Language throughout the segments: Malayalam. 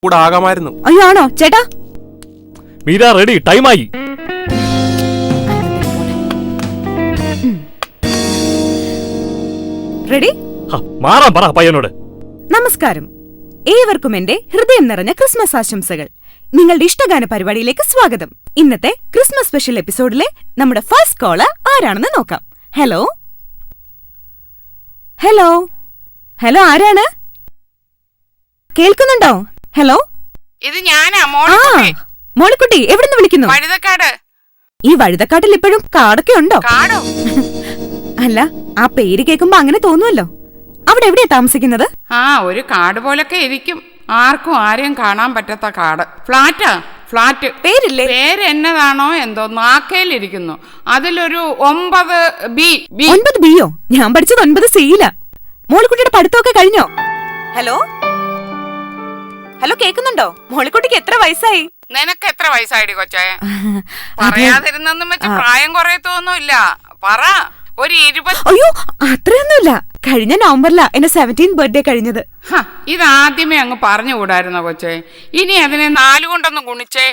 കൂടെ ആകാമായിരുന്നു. അയ്യോ ആണോ ചേട്ടാ? മീര റെഡി, ടൈമായി. റെഡി? മാറാൻ പറ പയ്യനോട്. നമസ്കാരം, ഏവർക്കും എന്റെ ഹൃദയം നിറഞ്ഞ ക്രിസ്മസ് ആശംസകൾ. നിങ്ങളുടെ ഇഷ്ടഗാന പരിപാടിയിലേക്ക് സ്വാഗതം. ഇന്നത്തെ ക്രിസ്മസ് സ്പെഷ്യൽ എപ്പിസോഡിലെ നമ്മുടെ ഫസ്റ്റ് കോളർ ആരാണെന്ന് നോക്കാം. ഹലോ ഹലോ ഹലോ, ആരാണ്? കേൾക്കുന്നുണ്ടോ? ഹലോ, ഇത് ഞാനാ മോളിക്കുട്ടി. എവിടുന്ന് വിളിക്കുന്നു? വഴുതക്കാട്. ഈ വഴുതക്കാട്ടിൽ ഇപ്പോഴും കാടൊക്കെ ഉണ്ടോ? കാടോ? അല്ല, ആ പേര് കേൾക്കുമ്പോ അങ്ങനെ തോന്നുമല്ലോ. അവിടെ എവിടെയാ താമസിക്കുന്നത്? ഒരു കാട് പോലൊക്കെ ഇരിക്കും. ആർക്കും ആരെയും കാണാൻ പറ്റാത്ത കാട്. ഫ്ലാറ്റാ, ഫ്ലാറ്റ്. പേരില്ലേ? പേര് എന്നതാണോ എന്തോ, നാക്കയിലിരിക്കുന്നു. അതിലൊരു 9B. 9Bയോ? ഞാൻ പഠിച്ചത് 9C. മോളിക്കുട്ടിയുടെ പഠിത്തമൊക്കെ കഴിഞ്ഞോ? ഹലോ ഹലോ, കേൾക്കുന്നുണ്ടോ? മോളിക്കുട്ടിക്ക് എത്ര വയസ്സായി? നിനക്ക് എത്ര വയസ്സായിടി കൊച്ചേ? പറയാതിരുന്നെന്നും വെച്ച് പ്രായം കുറയത്തൊന്നുമില്ല. പറ, ഒരു 20. അയ്യോ, അത്രയൊന്നുമില്ല. കഴിഞ്ഞ നവംബറിലാ എന്റെ 17th ബർത്ത്ഡേ കഴിഞ്ഞത്. ഇതാദ്യമേ അങ്ങ് പറഞ്ഞുകൂടായിരുന്നോ കൊച്ചേ? ഇനി അതിനെ 4 കൊണ്ടൊന്നും ഗുണിച്ചേ.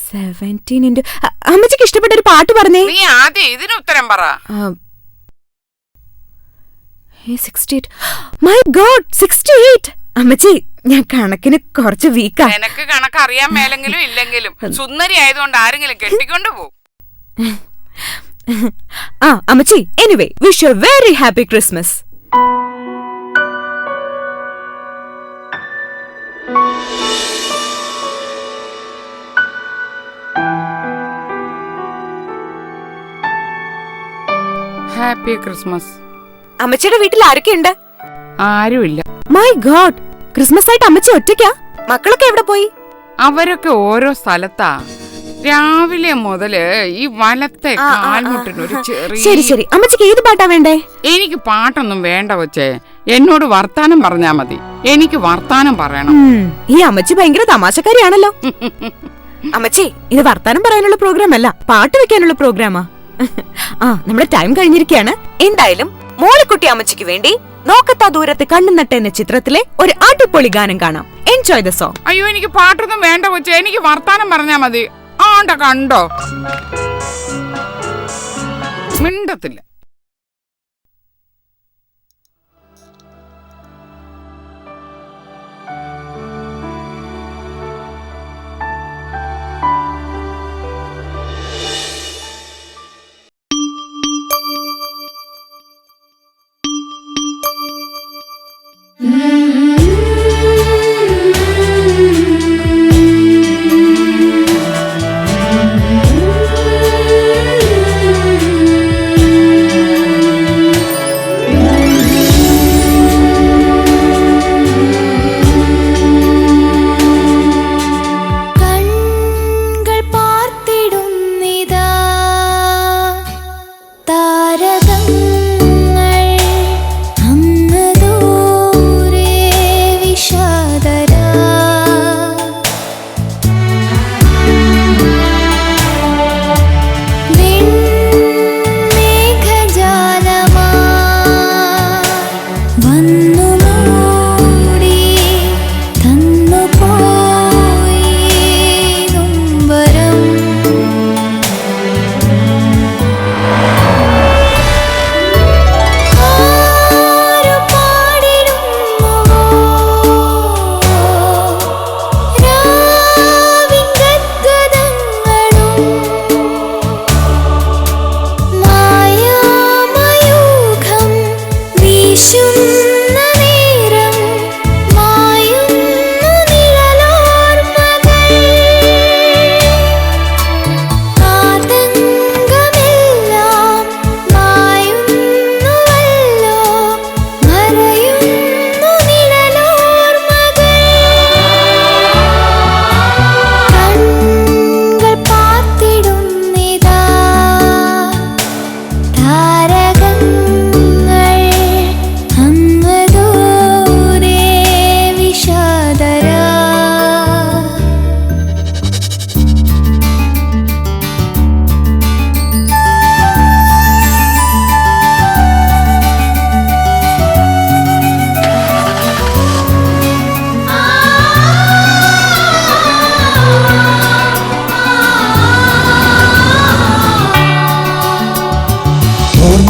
17 അമ്മച്ചിക്ക് ഇഷ്ടപ്പെട്ട ഒരു പാട്ട് പറഞ്ഞേ. നീ ആദ്യം ഇതിന് ഉത്തരം പറ. 68. My God, 68. അമ്മച്ചി, ഞാൻ കണക്കിന് കുറച്ച് വീക്കാ. എനക്ക് കണക്ക് അറിയാൻ മേലെങ്കിലും ഇല്ലെങ്കിലും സുന്ദരി ആയതുകൊണ്ട് ആരെങ്കിലും കെട്ടിക്കൊണ്ട് പോകും. അമ്മച്ചി, anyway, wish you very happy Christmas. Happy Christmas. അമ്മച്ചിയുടെ വീട്ടിൽ ആരൊക്കെയുണ്ട്? ആരുമില്ല. മൈ ഗോഡ്, ക്രിസ്മസ് ആയിട്ട് അമ്മച്ചി ഒറ്റയ്ക്കാ? മക്കളൊക്കെ എവിടെ പോയി? അവരൊക്കെ ഓരോ സ്ഥലത്താ. രാവിലെ മുതല് ഈ വലത്തെ കാൽമുട്ടിനൊരു ചെറിയ. ശരി ശരി, അമ്മച്ചിക്ക് ഏത് പാട്ടാ വേണ്ടേ? എനിക്ക് പാട്ടൊന്നും വേണ്ട കൊച്ചേ, എന്നോട് വർത്താനം പറഞ്ഞാ മതി. എനിക്ക് വർത്താനം പറയണം. ഈ അമ്മച്ചി ഭയങ്കര തമാശക്കാരിയാണല്ലോ. അമ്മച്ചി, ഇത് വർത്താനം പറയാനുള്ള പ്രോഗ്രാം അല്ല, പാട്ട് വെക്കാനുള്ള പ്രോഗ്രാമാ. നമ്മുടെ ടൈം കഴിഞ്ഞിരിക്കുകയാണ്. എന്തായാലും മോളിക്കുട്ടി അമ്മച്ചിക്ക് വേണ്ടി നോക്കത്താ ദൂരത്ത് കണ്ണുനട്ട എന്ന ചിത്രത്തിലെ ഒരു അടിപൊളി ഗാനം കാണാം. Enjoy the song. അയ്യോ, എനിക്ക് പാട്ടൊന്നും വേണ്ട കൊച്ചേ, എനിക്ക് വർത്താനം പറഞ്ഞാ മതി. കണ്ടോ, മിണ്ടത്തില്ല.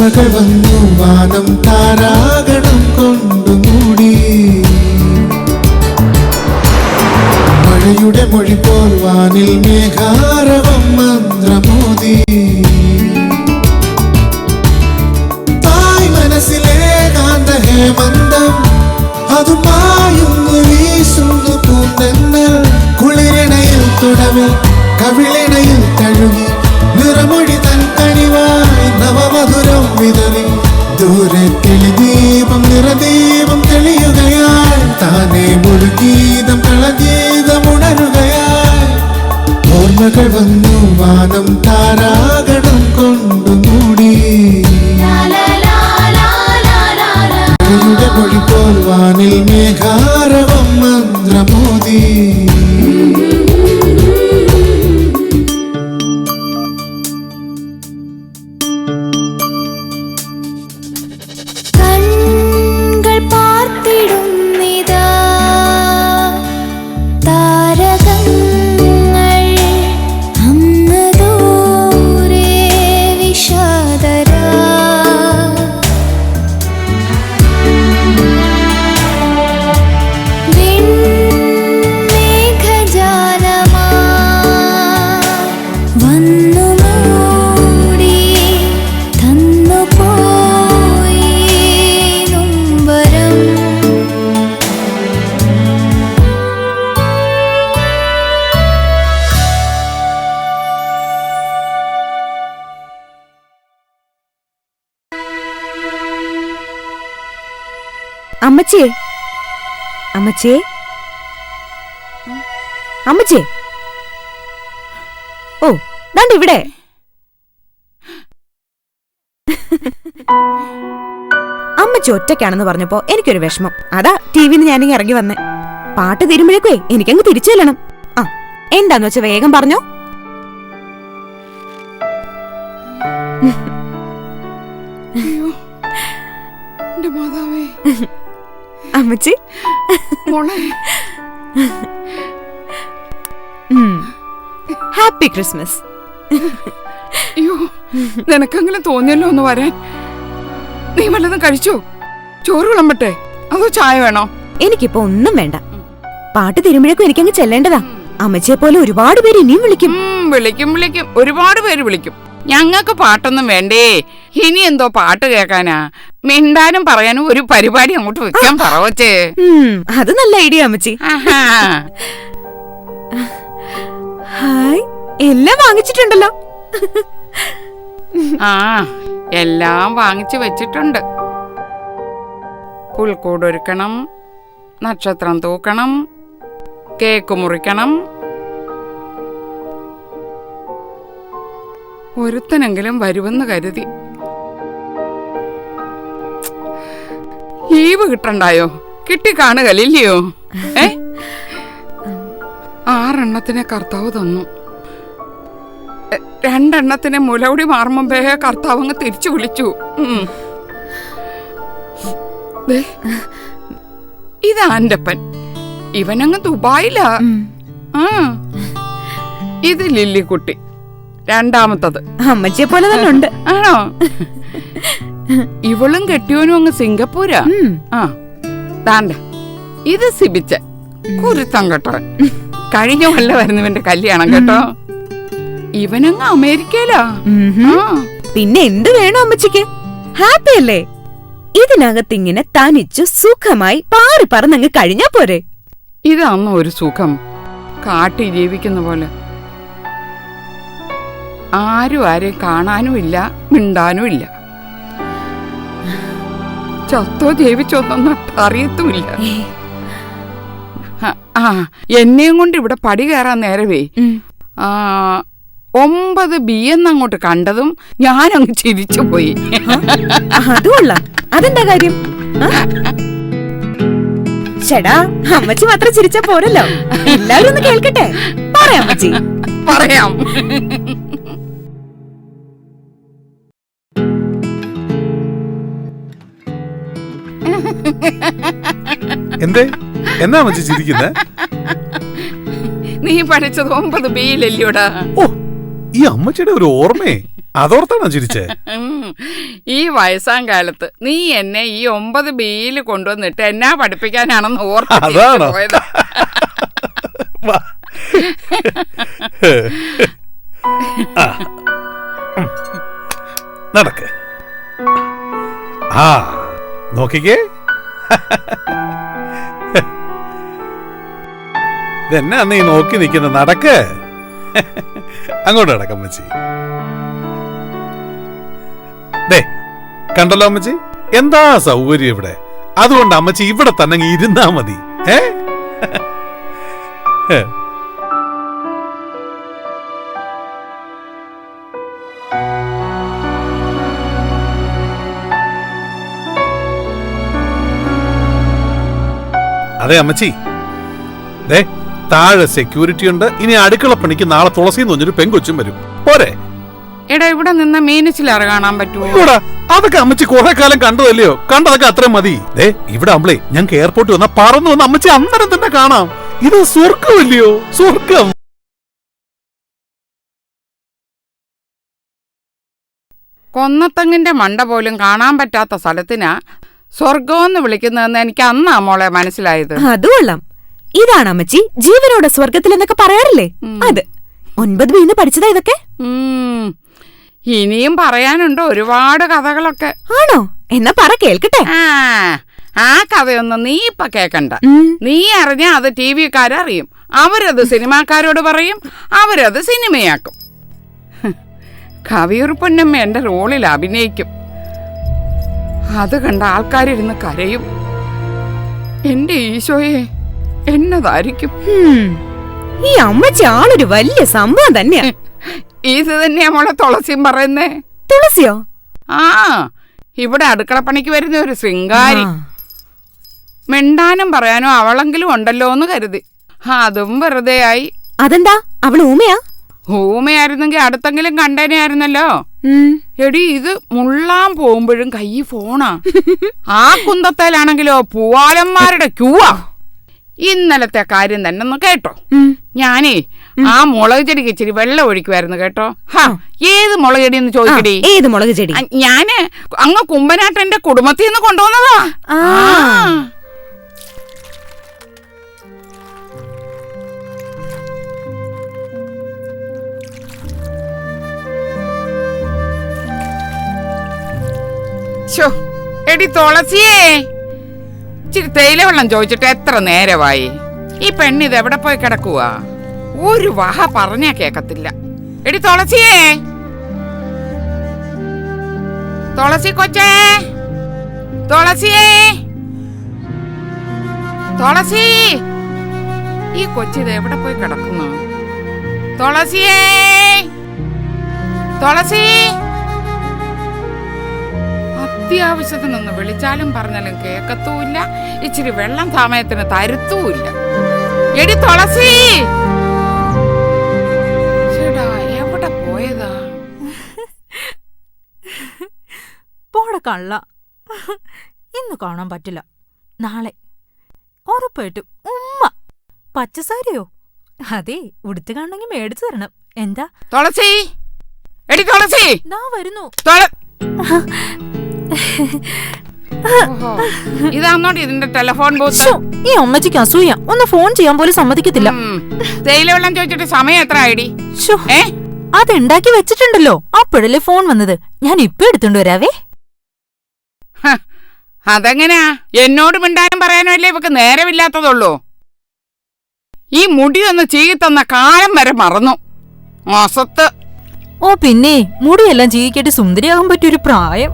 ഓർമ്മകൾ വന്നു വാനം താരാഗണം കൊണ്ടു മൂടി മഴയുടെ മൊഴി പോൽ വാനിൽ മേഘാരവം മന്ത്രമോദി തായ് മനസ്സിലെ കാന്ത ഹേമന്തം അതുമായുന്നു വീശുന്നു പൂന്തന്നൽ കുളിരിണയിൽ തുടവിൽ കവിളിണയിൽ തഴുകി നിറമൊഴി തൻ കണിവായി നവമധുരം വിതറി ദൂരെ കിളിദീപം നിറദീപം തെളിയുകയായി താനേ മുഴുഗീതം കളഗീതം ഉണരുകയായി ഓർമ്മകൾ വന്നു വാനം താരാഗണം കൊണ്ടു മൂടി മഴയുടെ മൊഴി പോൽ വാനിൽ മേഘാരവം മന്ത്രമോദി അമ്മച്ചിയെ അമ്മച്ചിയെ അമ്മച്ചിയെ ഓ ദാണ്ട് ഇവിടെ അമ്മച്ചി ഒറ്റയ്ക്കാണെന്ന് പറഞ്ഞപ്പോ എനിക്കൊരു വിഷമം അതാ ടിവിന്ന് ഞാനിങ്ങ് ഇറങ്ങി വന്നേ പാട്ട് തീരുമ്പോഴേക്കേ എനിക്കങ്ങ് തിരിച്ചു ചെല്ലണം ആ എന്താന്ന് വെച്ചാ വേഗം പറഞ്ഞോ അമ്മച്ചി ഹാപ്പി ക്രിസ്മസ്. അയ്യോ നിനക്കെങ്കിലും തോന്നിയല്ലോ ഒന്ന് വരാൻ. നീ വല്ലതും കഴിച്ചോ? ചോറ് വിളമ്പട്ടെ അതോ ചായ വേണോ? എനിക്കിപ്പോ ഒന്നും വേണ്ട. പാട്ട് തിരുമ്പഴേക്കും എനിക്കങ്ങ് ചെല്ലേണ്ടതാ. അമ്മച്ചിയെ പോലെ ഒരുപാട് പേര് ഇനിയും വിളിക്കും. വിളിക്കും ഒരുപാട് പേര് വിളിക്കും. ഞങ്ങൾക്ക് പാട്ടൊന്നും വേണ്ടേ. ഇനി എന്തോ പാട്ട് കേൾക്കാനാ? മിണ്ടാനും പറയാനും ഒരു പരിപാടി അങ്ങോട്ട് വെക്കാൻ പറവച്ചേ. അത് നല്ല ഐഡിയ അമ്മച്ചി. ഹായ് എല്ലാം വാങ്ങിച്ചിട്ടുണ്ടല്ലോ. ആ എല്ലാം വാങ്ങിച്ചു വെച്ചിട്ടുണ്ട്. പുൽക്കൂട് ഒരുക്കണം, നക്ഷത്രം തൂക്കണം, കേക്ക് മുറിക്കണം. ഒരുത്തനെങ്കിലും വരുമെന്ന് കരുതി. ലീവ് കിട്ടണ്ടായോ? കിട്ടിക്കാണുകല്ലോ. 6 കർത്താവ് തന്നു. 2 മുലകുടി മാറുമ്പേ കർത്താവ് അങ്ങ് തിരിച്ചു വിളിച്ചു. ഇതാ എന്റപ്പൻ. ഇവനങ്ങ് ദുബായിലാ. ഇത് ലില്ലിക്കുട്ടി, 2ാമത്തത്. അമ്മച്ചിയെ പോലെ തന്നെ ഉണ്ട്. ആണോ? ഇവളും കെട്ടിയോനും അങ്ങ് സിംഗപ്പൂരാ. താണ്ട ഇത് സിബിച്ച കുരുത്തം കേട്ടോ. കഴിഞ്ഞ കൊല്ലമായിരുന്നു ഇവന്റെ കല്യാണം കേട്ടോ. ഇവനങ്ങ് അമേരിക്കയിലാ. പിന്നെ എന്ത് വേണം അമ്മച്ചിക്ക്? ഹാപ്പി അല്ലേ? ഇതിനകത്തിങ്ങനെ തനിച്ചു സുഖമായി പാറി പറന്നങ്ങ് കഴിഞ്ഞാ പോരെ. ഇതാന്നോ ഒരു സുഖം? കാട്ടി ജീവിക്കുന്ന പോലെ. ആരും ആരെയും കാണാനും ഇല്ല, മിണ്ടാനും ഇല്ല. ചത്തോ ജീവിച്ചോന്നൊന്നും അറിയത്തുമില്ല. എന്നെയും കൊണ്ട് ഇവിടെ പടി കയറാൻ നേരവേ 9 BA അങ്ങോട്ട് കണ്ടതും ഞാനങ്ങ് ചിരിച്ചു പോയി. അതുകൊള്ളാം. അതെന്താ കാര്യം? ചേടാ അമ്മച്ചി മാത്രം ചിരിച്ചാ പോരല്ലോ, എല്ലാവരും ഒന്ന് കേൾക്കട്ടെ. പറയാം അമ്മച്ചി, പറയാം. എന്തേ എന്നാ അമ്മച്ചി ചിരിക്കുന്നേ? നീ പഠിച്ചത് 9 ബിയിലല്ലോടാ. ഓ ഈ അമ്മച്ചിയുടെ ഒരു ഓർമ്മേ. അതോർത്താണോ ചിരിച്ചേ? ഈ വയസ്സാം കാലത്ത് നീ എന്നെ ഈ 9 ബിയിൽ കൊണ്ടുവന്നിട്ട് എന്നാ പഠിപ്പിക്കാനാണെന്ന് അതാണോ? പോയത്. നടക്ക്. ആ നോക്കിക്കേ, ഇതെന്നാ നീ നോക്കി നിൽക്കുന്ന? നടക്ക്, അങ്ങോട്ട് നടക്കാം അമ്മച്ചി. ദേ കണ്ടല്ലോ അമ്മച്ചി, എന്താ സൗകര്യം ഇവിടെ. അതുകൊണ്ട് അമ്മച്ചി ഇവിടെ തന്നെ അങ്ങ് ഇരുന്നാ മതി. അതെ അമ്മച്ചി, ദേ താഴെ സെക്യൂരിറ്റി ഉണ്ട്. ഇനി അടുക്കള പണിക്ക് നാളെ തുളസിന്ന് പറഞ്ഞൊരു പെങ്കൊച്ചും വരും. പോരെ? എടാ ഇവിടെ നിന്ന് മീനച്ചിലാറ് കാണാൻ പറ്റുമോ? അതൊക്കെ അമ്മച്ചി കുറെ കാലം കണ്ടതല്ലയോ? കണ്ടതൊക്കെ അത്രയും മതി. ദേ ഇവിടെ ആവുമ്പളേ ഞങ്ങൾക്ക് എയർപോർട്ടിൽ വന്നാ പറന്നു വന്ന് അമ്മച്ചി അന്നേരം തന്നെ കാണാം. ഇത് സ്വർഗമില്ലയോ? സ്വർഗം. കൊന്നത്തങ്ങിന്റെ മണ്ട പോലും കാണാൻ പറ്റാത്ത സ്ഥലത്തിനാ സ്വർഗമെന്ന് വിളിക്കുന്നതെന്ന് എനിക്ക് അന്നാ മോളെ മനസ്സിലായത്. അത് കൊള്ളാം. ഇതാണ് അമ്മച്ചി ജീവനോടെ സ്വർഗത്തിലെന്നൊക്കെ പറയാറില്ലേ? അത് 9 ബിന്ന് പഠിച്ചതാ ഇതൊക്കെ? ഇനിയും പറയാനുണ്ട് ഒരുപാട് കഥകളൊക്കെ. ആണോ? എന്നാ പറ കേൾക്കട്ടെ. ആ കഥയൊന്നും നീ ഇപ്പൊ കേക്കണ്ട. നീ അറിഞ്ഞാ അത് TV-ക്കാരറിയും. അവരത് സിനിമാക്കാരോട് പറയും, അവരത് സിനിമയാക്കും. കവിയൂർപ്പൊന്നമ്മ എന്റെ റോളിൽ അഭിനയിക്കും. അത് കണ്ട ആൾക്കാരിരുന്ന് കരയും. എന്റെ ഈശോയെ, എന്നതായിരിക്കും. ഈ അമ്മച്ചി ആളൊരു വലിയ സംഭവം തന്നെയാ. ഇത് തന്നെയാ മോളെ തുളസിയും പറയുന്നേ. തുളസിയോ? ഇവിടെ അടുക്കളപ്പണിക്ക് വരുന്ന ഒരു ശൃംഗാരി. മിണ്ടാനും പറയാനോ അവളെങ്കിലും ഉണ്ടല്ലോ എന്ന് കരുതി. അതും വെറുതെ ആയി. അതെന്താ? അവള് ഊമയാ? ഊമയായിരുന്നെങ്കിൽ അടുത്തെങ്കിലും കണ്ടേനെ ആയിരുന്നല്ലോ. എടി ഇത് മുള്ളാൻ പോകുമ്പോഴും കൈ ഫോണാ. ആ കുന്തത്തേലാണെങ്കിലോ പൂവാലന്മാരുടെ ക്യൂവാ. ഇന്നലത്തെ കാര്യം തന്നെ ഒന്ന് കേട്ടോ. ഞാനേ ആ മുളക് ചെടിക്ക് ഇച്ചിരി വെള്ളം ഒഴിക്കുമായിരുന്നു കേട്ടോ. ഏത് മുളക് ചെടി എന്ന് ചോദിക്കടി. ഏത് മുളക് ചെടി? ഞാന് അങ്ങ് കുമ്പനാട്ടെന്റെ കുടുംബത്തിൽ നിന്ന് കൊണ്ടുവന്നതാ. എടി തുളസിയേ, ഇച്ചിരി തേയില വെള്ളം ചോദിച്ചിട്ട് എത്ര നേരമായി? ഈ പെണ്ണിത് എവിടെ പോയി കിടക്കുവാ? ഒരു വഹ പറഞ്ഞാ കേക്കത്തില്ല. എടി തുളസിയേ, തുളസി കൊച്ചേ, തുളസിയേ, തുളസി. ഈ കൊച്ചിത് എവിടെ പോയി കിടക്കുന്നു? തുളസിയേ, തുളസി. അത്യാവശ്യത്തിനൊന്ന് വിളിച്ചാലും പറഞ്ഞാലും കേക്കത്തുമില്ല. ഇച്ചിരി വെള്ളം സമയത്തിന് തരുത്തുമില്ല. എടി തുളസി, ചേടാ എവിടെ പോയതാ? പോട കള്ള, ഇന്ന് കാണാൻ പറ്റില്ല. നാളെ ഉറപ്പായിട്ടും. ഉമ്മ പച്ചസാരിയോ? അതെ, ഉടുത്ത് കാണണമെങ്കിൽ മേടിച്ചു തരണം. എന്താ തുളസി? എടി തുളസി, ദാ വരുന്നു. ഇതാന്നോടി ഇതിന്റെ ടെലിഫോൺ ബൂത്ത്? ഈ അമ്മച്ചിക്ക് അസൂയ, ഒന്ന് ഫോൺ ചെയ്യാൻ പോലും സമ്മതിക്കത്തില്ല. തേയില വെള്ളം ചോദിച്ചിട്ട് സമയം എത്ര ആയിടി? അത് ഉണ്ടാക്കി വെച്ചിട്ടുണ്ടല്ലോ, അപ്പോഴല്ലേ ഫോൺ വന്നത്. ഞാൻ ഇപ്പൊ എടുത്തോണ്ട് വരാവേ. അതെങ്ങനെയാ? എന്നോട് മിണ്ടാനും പറയാനും അല്ലേ ഇവക്ക് നേരമില്ലാത്തതുള്ളൂ. ഈ മുടി ഒന്ന് ചീകിത്തന്ന കാലം വരെ മറന്നു. മൊസത്ത്. ഓ പിന്നെ മുടിയെല്ലാം ചീകിക്കേട്ട് സുന്ദരിയാകാൻ പറ്റിയൊരു പ്രായം.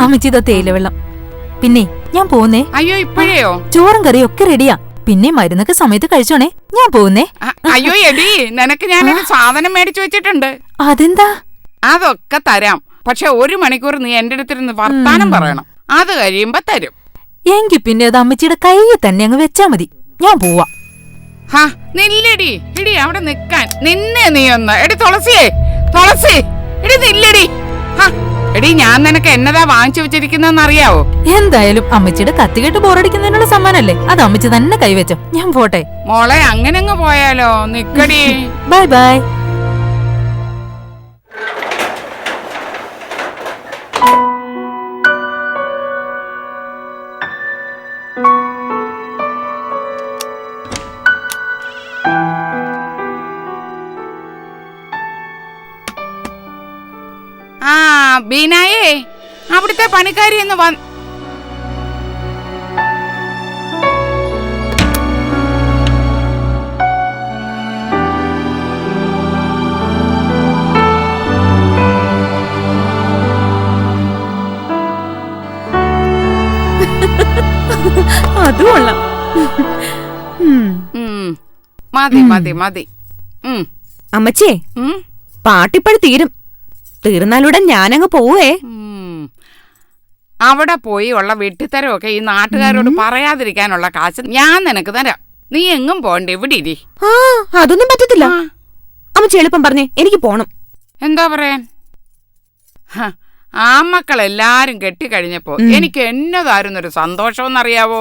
അമ്മച്ചിതാ തേയില വെള്ളം. പിന്നെ ഞാൻ പോന്നേ. അയ്യോ ഇപ്പോഴേയോ? ചോറും കറിയും ഒക്കെ റെഡിയാ. പിന്നെ മരുന്നൊക്കെ സമയത്ത് കഴിച്ചോണേ. ഞാൻ പോന്നേ. അയ്യോ എടി, നിനക്ക് ഞാനൊരു സാധനം മേടിച്ചു വെച്ചിട്ടുണ്ട്. അതെന്താ? അതൊക്കെ തരാം. പക്ഷെ 1 മണിക്കൂർ നീ എന്റെ അടുത്തിരുന്ന് വർത്താനം പറയണം. അത് കഴിയുമ്പോ തരും. എങ്കി പിന്നെ അത് അമ്മച്ചിയുടെ കയ്യിൽ തന്നെ അങ്ങ് വെച്ചാ മതി. ഞാൻ പോവാ. നില്ലടി. എടി അവിടെ നിക്കാൻ നിന്നെ നീ ഒന്ന്. എടി തുളസിയേ, തുളസി, എടി നില്ലടി. എടി ഞാൻ നിനക്ക് എന്നതാ വാങ്ങിച്ചു വെച്ചിരിക്കുന്നതെന്ന് അറിയാവോ? എന്തായാലും അമ്മച്ചിയുടെ കത്തികെട്ട് ബോറടിക്കുന്നതിനുള്ള സമ്മാനല്ലേ, അത് അമ്മച്ചി തന്നെ കൈവച്ചോ. ഞാൻ പോട്ടെ. മോളെ അങ്ങനെ അങ്ങ് പോയാലോ? നിക്കടി. Bye bye. ആ ബീനായേ, അവിടുത്തെ പണിക്കാരി എന്ന് അതുകൊള്ള. മതി മതി മതി. അമ്മച്ചേ, പാട്ടിപ്പഴ് തീർന്നാലുടൻ ഞാനങ്ങ് പോവേ. അവിടെ പോയി ഉള്ള വെട്ടിത്തരമൊക്കെ ഈ നാട്ടുകാരോട് പറയാതിരിക്കാനുള്ള കാശ് ഞാൻ നിനക്ക് തരാം. നീ എങ്ങും പോണ്ട, ഇവിടെ ഇരി. അതൊന്നും പറ്റത്തില്ല. അമ്മച്ചി എളുപ്പം പറഞ്ഞേ, എനിക്ക് പോണം. എന്താ പറയാൻ? ആ മക്കളെല്ലാരും കെട്ടിക്കഴിഞ്ഞപ്പോ എനിക്ക് എന്നതായിരുന്നൊരു സന്തോഷമെന്നറിയാവോ?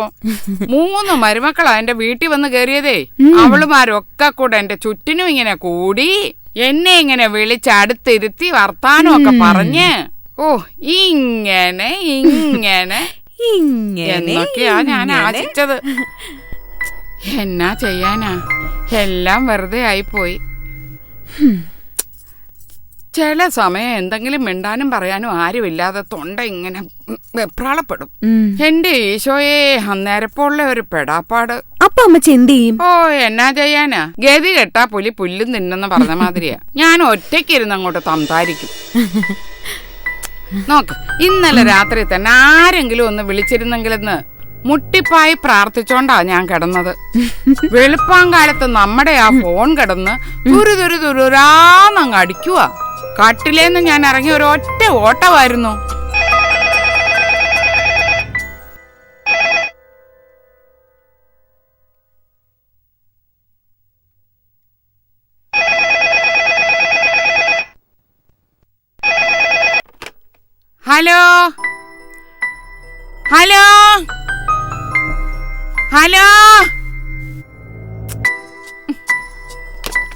3 മരുമക്കളാ എന്റെ വീട്ടിൽ വന്ന് കേറിയതേ. അവളുമാരൊക്കെ കൂടെ എന്റെ ചുറ്റിനും ഇങ്ങനെ കൂടി എന്നെ ഇങ്ങനെ വിളിച്ചടുത്തിരുത്തി വർത്താനമൊക്കെ പറഞ്ഞ് ഇങ്ങനെ ഇങ്ങനെ എന്നൊക്കെയാ ഞാൻ ആശിച്ചത്. എന്നാ ചെയ്യാനാ, എല്ലാം വെറുതെ ആയിപ്പോയി. ചില സമയം എന്തെങ്കിലും മിണ്ടാനും പറയാനും ആരുമില്ലാതെ തൊണ്ട ഇങ്ങനെ വെപ്രാളപ്പെടും. എന്റെ ഈശോയെ, അന്നേരപ്പുള്ള ഒരു പെടാപ്പാട്. അപ്പൊ അമ്മച്ചി എന്ത് ചെയ്യും? എന്നാ ചെയ്യാനാ, ഗതി കെട്ടാ പുലി പുല്ലും തിന്നെന്ന് പറഞ്ഞ മാതിരിയാ. ഞാൻ ഒറ്റയ്ക്കിരുന്ന് അങ്ങോട്ട് സംസാരിക്കും. നോക്ക്, ഇന്നലെ രാത്രി തന്നെ ആരെങ്കിലും ഒന്ന് വിളിച്ചിരുന്നെങ്കിലെന്ന് മുട്ടിപ്പായി പ്രാർത്ഥിച്ചോണ്ടാ ഞാൻ കിടന്നത്. വെളുപ്പാങ്കാലത്ത് നമ്മുടെ ആ ഫോൺ കിടന്ന് തുരുതുരുതുരാന്നങ്ങ് അടിക്കുവാ. കട്ടിലേന്ന് ഞാൻ ഇറങ്ങി ഒരൊറ്റ ഓട്ടമായിരുന്നു. ഹലോ ഹലോ ഹലോ,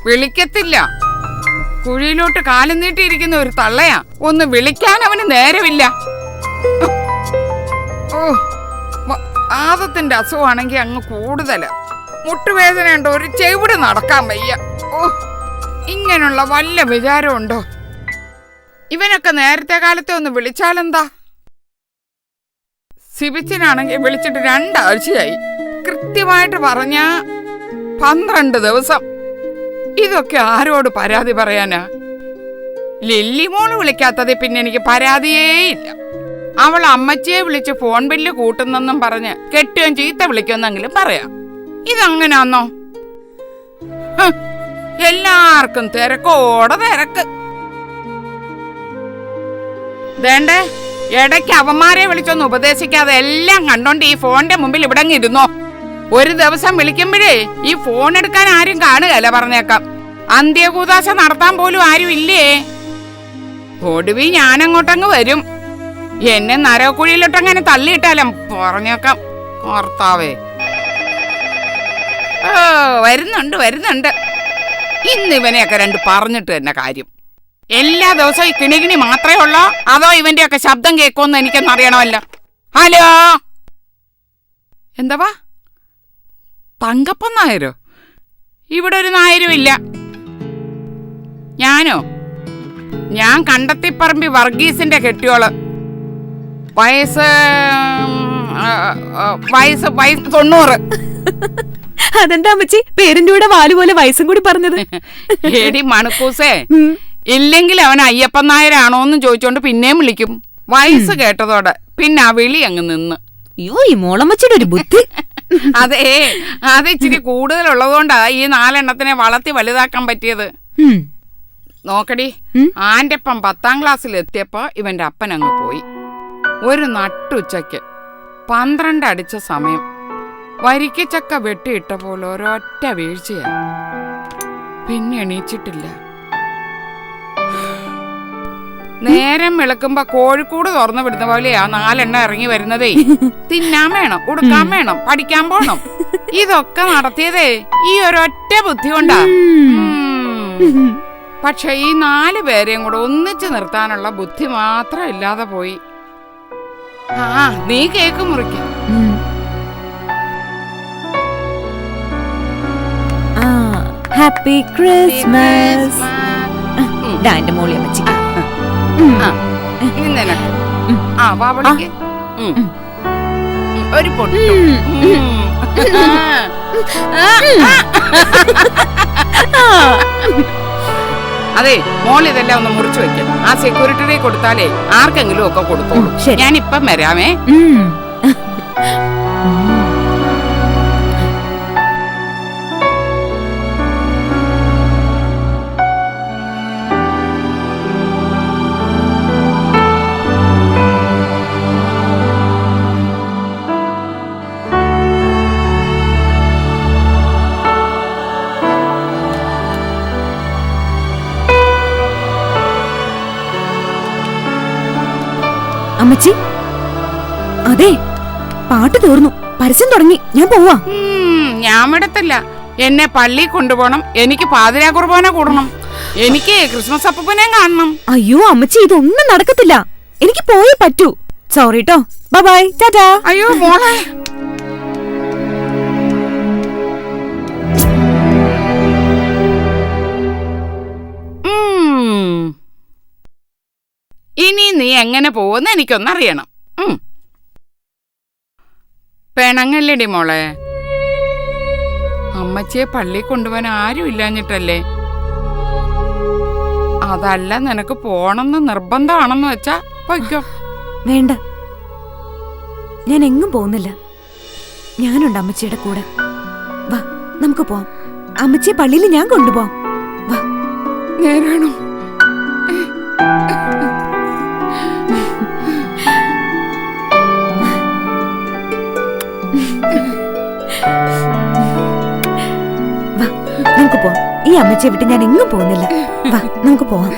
വിളിക്കത്തില്ല. കുഴിയിലോട്ട് കാലം നീട്ടിയിരിക്കുന്ന ഒരു തള്ളയാ. ഒന്ന് വിളിക്കാൻ അവന് നേരമില്ല. ആദത്തിന്റെ അസുഖമാണെങ്കിൽ അങ്ങ് കൂടുതലാ. മുട്ടുവേദനയുണ്ടോ, ഒരു ചെവിട് നടക്കാൻ വയ്യ. ഇങ്ങനെയുള്ള വല്ല വിചാരമുണ്ടോ? ഇവനൊക്കെ നേരത്തെ കാലത്തെ ഒന്ന് വിളിച്ചാലെന്താ? സിബിച്ചിനാണെങ്കിൽ വിളിച്ചിട്ട് 2 ആഴ്ചയായി. കൃത്യമായിട്ട് പറഞ്ഞ 12 ദിവസം. ഇതൊക്കെ ആരോട് പരാതി പറയാനാ? ലില്ലിമോള് വിളിക്കാത്തത് പിന്നെ എനിക്ക് പരാതിയേ ഇല്ല. അവൾ അമ്മച്ചിയെ വിളിച്ച് ഫോൺ ബില്ല് കൂട്ടുന്നെന്നും പറഞ്ഞ് കെട്ടിയോ ചീത്ത വിളിക്കുന്നെങ്കിലും പറയാം. ഇതങ്ങനാന്നോ? എല്ലാവർക്കും തിരക്കോടെ തിരക്ക്. വേണ്ടേ, ഇടയ്ക്ക് അവന്മാരെ വിളിച്ചൊന്ന് ഉപദേശിക്കാതെ എല്ലാം കണ്ടോണ്ട് ഈ ഫോണിന്റെ മുമ്പിൽ ഇവിടെ ഇരുന്നോ. ഒരു ദിവസം വിളിക്കുമ്പോഴേ ഈ ഫോൺ എടുക്കാൻ ആരും കാണുകയല്ല, പറഞ്ഞേക്കാം. അന്ത്യകൂദാശ നടത്താൻ പോലും ആരും ഇല്ലേ. ഒടുവി ഞാനങ്ങോട്ടങ്ങ് വരും. എന്നെ നരകുഴിയിലോട്ടങ്ങനെ തള്ളിയിട്ടാലും പറഞ്ഞേക്കാം. കർത്താവേ, വരുന്നുണ്ട്. ഇന്നിവനെയൊക്കെ 2 പറഞ്ഞിട്ട് തന്നെ കാര്യം. എല്ലാ ദിവസവും ഈ കിണികിണി മാത്രമേ ഉള്ളോ, അതോ ഇവന്റെയൊക്കെ ശബ്ദം കേൾക്കുമെന്ന് എനിക്കൊന്നറിയണമല്ലോ. ഹലോ, എന്താ തങ്കപ്പൻ നായരോ? ഇവിടെ ഒരു നായരും ഇല്ല. ഞാൻ കണ്ടത്തിപ്പറമ്പി വർഗീസിന്റെ കെട്ടിയോള്. വയസ്സ് 90. അതെന്താ അമ്മച്ചി പേരിന്റെ കൂടെ വാലുപോലെ വയസ്സും കൂടി പറഞ്ഞത്? ഏടി മണക്കൂസേ, ഇല്ലെങ്കിൽ അവൻ അയ്യപ്പൻ നായരാണോന്നും ചോദിച്ചോണ്ട് പിന്നെയും വിളിക്കും. വയസ്സ് കേട്ടതോടെ പിന്നെ ആ വിളി അങ്ങ് നിന്ന്. അയ്യോ, ഈ മോളമ്മച്ചിയുടെ ഒരു ബുദ്ധി. അത് ഇച്ചിരി കൂടുതലുള്ളതുകൊണ്ടാ ഈ 4 എണ്ണത്തിനെ വളർത്തി വലുതാക്കാൻ പറ്റിയത്. നോക്കടി, ആന്റെപ്പം 10ാം ക്ലാസ്സിൽ എത്തിയപ്പോ ഇവന്റെ അപ്പൻ അങ്ങ് പോയി. ഒരു നട്ടുച്ചയ്ക്ക് 12 അടിച്ച സമയം വരിക്കച്ചക്ക വെട്ടിയിട്ട പോലെ ഒരൊറ്റ വീഴ്ചയാ. പിന്നെ എണീച്ചിട്ടില്ല. നേരം വിളക്കുമ്പോ കോഴിക്കൂട് തുറന്നു വിടുന്ന പോലെയാ 4 എണ്ണം ഇറങ്ങി വരുന്നതേ. തിന്നാൻ വേണം, ഉടുക്കാൻ വേണം, പഠിക്കാൻ പോണം. ഇതൊക്കെ നടത്തിയതേ ഈ ഒരൊറ്റ ബുദ്ധി കൊണ്ടാ. പക്ഷെ ഈ 4 പേരെയും കൂടെ ഒന്നിച്ചു നിർത്താനുള്ള ബുദ്ധി മാത്രം ഇല്ലാതെ പോയി. നീ കേക്ക് മുറിക്കും. Happy Christmas. എന്റെ മോളി അമ്മച്ചി. നിനക്ക് വാവളിക്ക് ഒരു പൊട്ടു. അതെ, മോള് ഇതെല്ലാം ഒന്ന് മുറിച്ചു വെക്കാം. ആ സെക്യൂരിറ്റി കൊടുത്താലേ ആർക്കെങ്കിലും ഒക്കെ കൊടുത്തോളൂ. ഞാനിപ്പം വരാമേ. അമ്മച്ചി, അതെ, പാട്ട് തീർന്നു, പരസ്യം തുടങ്ങി, ഞാൻ പോവാ. ഞാൻ വിടത്തില്ല. എന്നെ പള്ളി കൊണ്ടുപോകണം, എനിക്ക് പാതിരാ കുർബാന കൂടണം, എനിക്ക് ക്രിസ്മസ് അപ്പൂപ്പനെയും കാണണം. അയ്യോ അമ്മച്ചി, ഇതൊന്നും നടക്കത്തില്ല, എനിക്ക് പോയേ പറ്റൂ. സോറി ട്ടോ, ബൈ ബൈ, ടാറ്റാ. അയ്യോ മോളെ, ഇനി നീ എങ്ങനെ പോവെന്ന് എനിക്കൊന്നറിയണം. പെണങ്ങല്ലടി മോളെ. അമ്മച്ചിയെ പള്ളി കൊണ്ടുപോകാൻ ആരും ഇല്ലാഞ്ഞിട്ടല്ലേ? അതല്ല, നിനക്ക് പോണെന്ന് നിർബന്ധമാണെന്ന് വെച്ചാ പൊയ്ക്കോ. വേണ്ട, ഞാൻ എങ്ങും പോകുന്നില്ല. ഞാനുണ്ട് അമ്മച്ചിയുടെ കൂടെ. വാ, നമുക്ക് പോവാം. അമ്മച്ചിയെ പള്ളിയിൽ ഞാൻ കൊണ്ടുപോവാം. വാ. നേരാണോ? നമുക്ക് പോവാം. ഈ അമ്മച്ചിയെ വിട്ട് ഞാൻ എങ്ങും പോകുന്നില്ല. വാ, നമുക്ക് പോവാം.